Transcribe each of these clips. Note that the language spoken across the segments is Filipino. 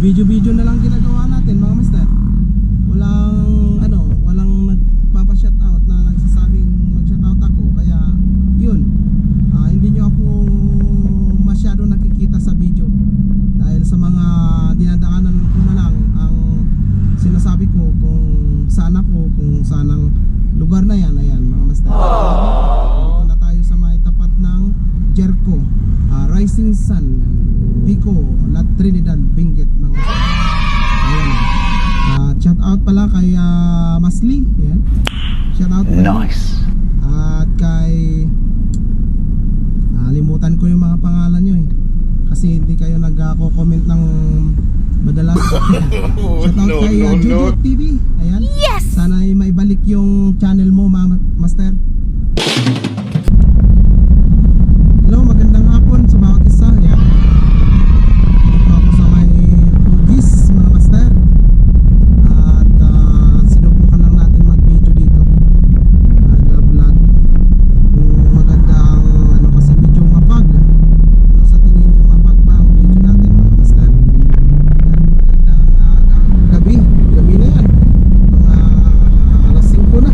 Video-video na lang ginagawa natin mga master. Walang nagpapa-shoutout na nagsasabing mag-shoutout ako. Kaya yun, hindi nyo ako masyado nakikita sa video dahil sa mga dinadaanan ko na lang ang sinasabi ko kung saan ako, kung saan ang lugar na yan. Ayan mga master, dito na tayo sa may tapat ng Jericho, Rising Sun, Pico, La Trinidad, Benguet mga master. Ayan, shout out pala kay Masli. Ayan, shout out nice. at kay limutan ko yung mga pangalan nyo kasi hindi kayo nagko-comment ng madalas. Shout out kay Jojo TV. Ayan, yes! Sana ay maibalik yung channel mo master. Hello, magandang hapon sa bawat isa. Ayan, dito ako sa may Bugis mga master. At sinubukan lang natin mag-video dito, mag-vlog. Kung magandang kasi medyo mapag. Sa tingin nyo mapag ba ang video natin mga master? Magandang gabi na yan, mga alas 5 na.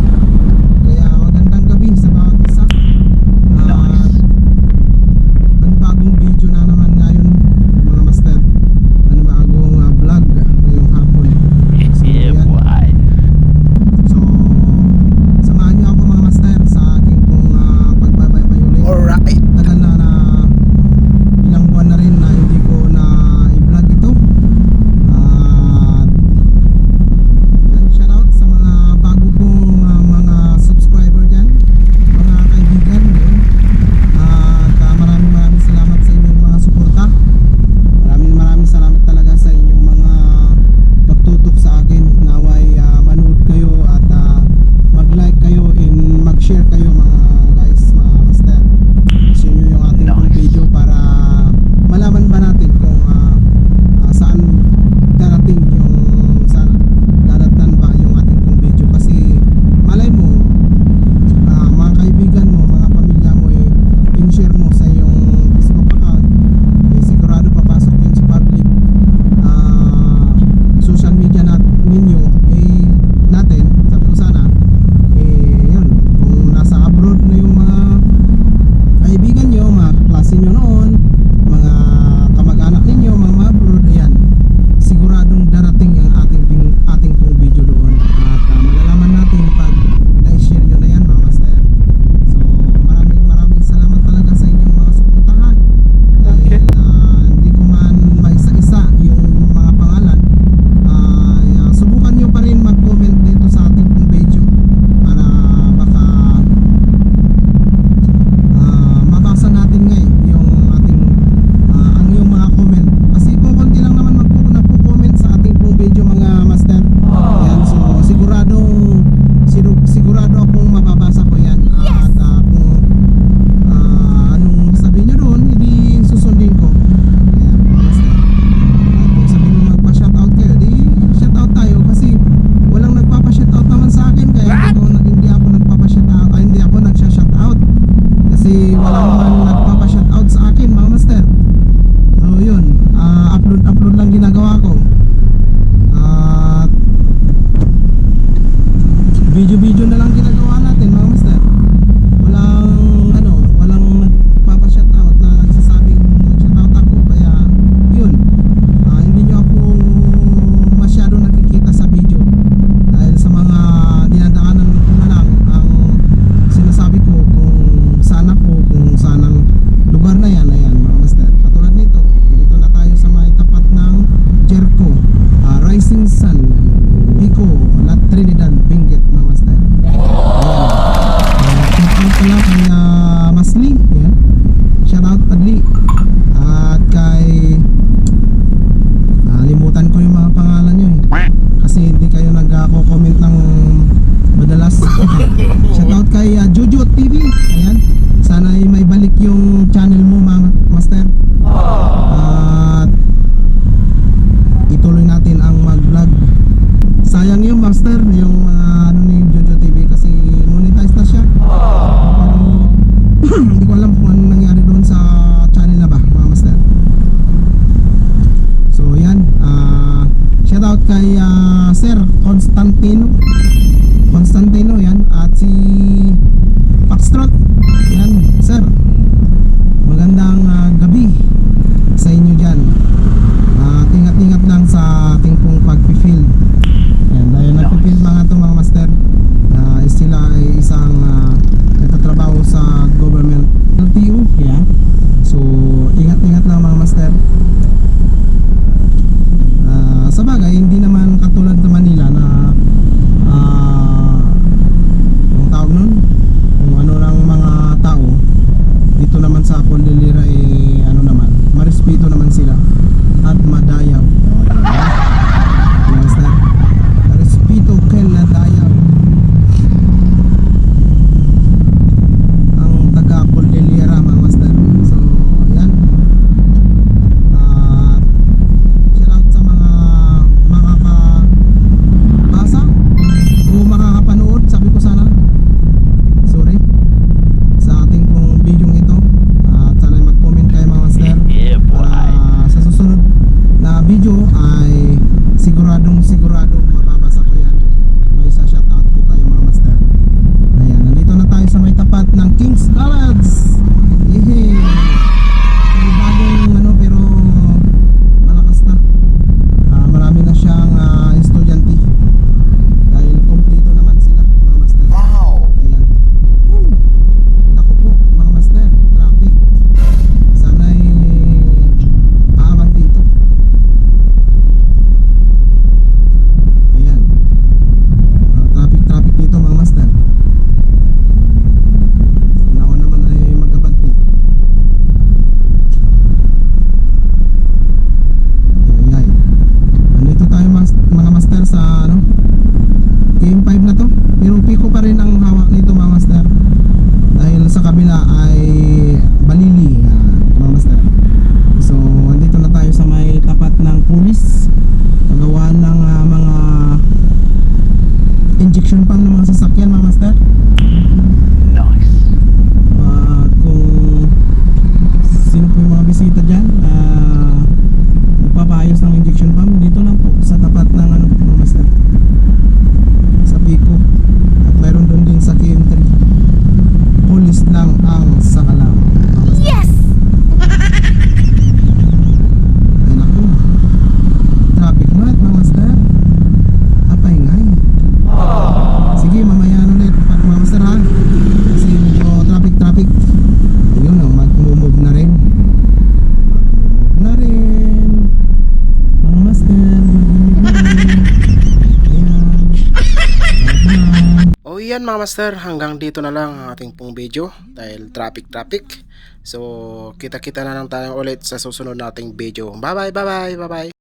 Kaya magandang gabi sa bawat isa. Panibagong video na naman ngayon mga master, panibagong vlog ngayong hapon. So, yan. So samahan niyo ako mga master sa aking pong pagbabaybay ulit. Alright. Tagal na ilang buwan na rin na hindi ko na i-vlog ito. At shoutout sa mga bago kong mga subscriber dyan, mga kaibigan. At maraming salamat sa inyong mga suporta. Maraming salamat talaga sa inyong mga pagtutok sa akin. Naway manood kayo at mag-like kayo and mag-share kayo mga guys, mga master. Share nyo yung ating Nice. video para malaman ba natin kung saan darating saan dadatnan ba yung ating pong video. Kasi malay mo, mga kaibigan mo, mga pamilya mo, in-share mo sa iyong Facebook account, sigurado papasok yun sa public social media ninyo, natin. Sabi ko sana yun, kung nasa abroad na yung mga kaibigan nyo, mga klase nyo noon, mga kamag-anak ninyo, mga abroad, ayan, siguradong darating ang ating pong video doon. At malalaman natin pag na-share nyo na yan mga master. So maraming salamat talaga sa inyong mga suportahan. Dahil hindi ko man maisa-isa yung mga pangalan, subukan nyo pa rin mag-comment dito sa ating pong video para baka mabasa natin ngayon yung ating ang yung mga comment. Kasi kung konti lang naman nagpo-comment sa ating pong video mga master. Ayan, so sigurado akong mababasa ko yan. At kung anong sabihin nyo doon, hindi susundin ko. Ayan, mga master. At kung sabihin nyo magpa-shoutout kayo, di shoutout tayo kasi walang nagpapa-shoutout naman sa akin. Kaya hindi ako nagpapa-shoutout, hindi ako nagsha-shoutout kasi wala naman nagpapa-shoutout sa akin mga master. So yun, upload lang ginagawa ko. At video na lang ginagawa natin mga master. Walang nagpapa-shoutout na nagsasabing mag-shoutout ako. Kaya yun, hindi nyo ako masyado nakikita sa video dahil sa mga dinadaanan ko na lang ang sinasabi ko kung saan ako, kung saan ang lugar na yan. Ayan mga master, katulad nito, dito na tayo sa may tapat ng Jericho, Rising Sun, Pico, La Trinidad, Benguet mga master. Ayan, shout out pala kay Masli. Ayan, shout out Padli. At kay limutan ko yung mga pangalan nyo kasi hindi kayo nagko-comment ng madalas. Shout out kay Jojo TV. Ayan, sana ay maibalik yung channel mo master. At ituloy natin ang mag-vlog. Sayang yung master, yung ni Jojo TV kasi monetize na siya. Pero hindi ko alam kung ano nangyari doon sa channel na ba mga master. So yan, kay Sir Constantino yan, at si Foxtrot. Yan, sir. Magandang gabi sa inyo dyan. Ingat-ingat lang sa ating pong pag-field. Yan, dahil nag-field mga ito mga master. Sila ay isang nagtatrabaho sa government LTO. Yan. So, ingat-ingat lang mga master. Sa bagay, hindi naman katulad sa Manila na yung tawag nun, kung ano lang mga tao. Dito naman sa Cordillera ano naman, marespeto naman sila at madayaw. Yes, na respeto ken na dayaw ang taga Cordillera mga master. So yan, shout out sa mga makakabasa o makakapanood, sabi ko sana, sorry, sa ating pong video ito. At sana mag-comment kayo mga master. Sa susunod na video ay siguradong mababasa ko yan. May isa shoutout ko kayo mga master. Ayan, nandito na tayo sa may tapat ng King's College. Yehey! May bagong ano, pero malakas na. Marami na siyang estudyante dahil kompleto naman sila mga master. Ayan. Naku po mga master, traffic. Sana'y aabang dito. Ayan. Traffic dito mga master. Nawan naman ay mag-abante. Ay. Nandito tayo mga master sa ano, KM5 na to. Pero piko pa rin ang hawak nito mga master. Dahil sa kabila ay Balili mga master. So andito na tayo sa may tapat ng pulis. Paggawa ng mga injection pump ng mga sasakyan mga master. Nice. Kung sino po yung mga bisita dyan, magpapaayos ng injection pump, dito lang po sa tapat ng ano mga master, sa Pico. At mayroon doon din sa KM3. Pulis lang ang sakalam mga master. Yes! Ay naku, traffic mat mga master. Apay ngay. Sige, mamaya ulit mga master ha, kasi medyo traffic. Ayun o, mag-move na rin mga master. Mag-move na rin. Ayan. Bye-bye. O yan mga master, hanggang dito na lang ang ating pong video dahil traffic. So kita-kita na lang tayo ulit sa susunod nating video. Bye bye.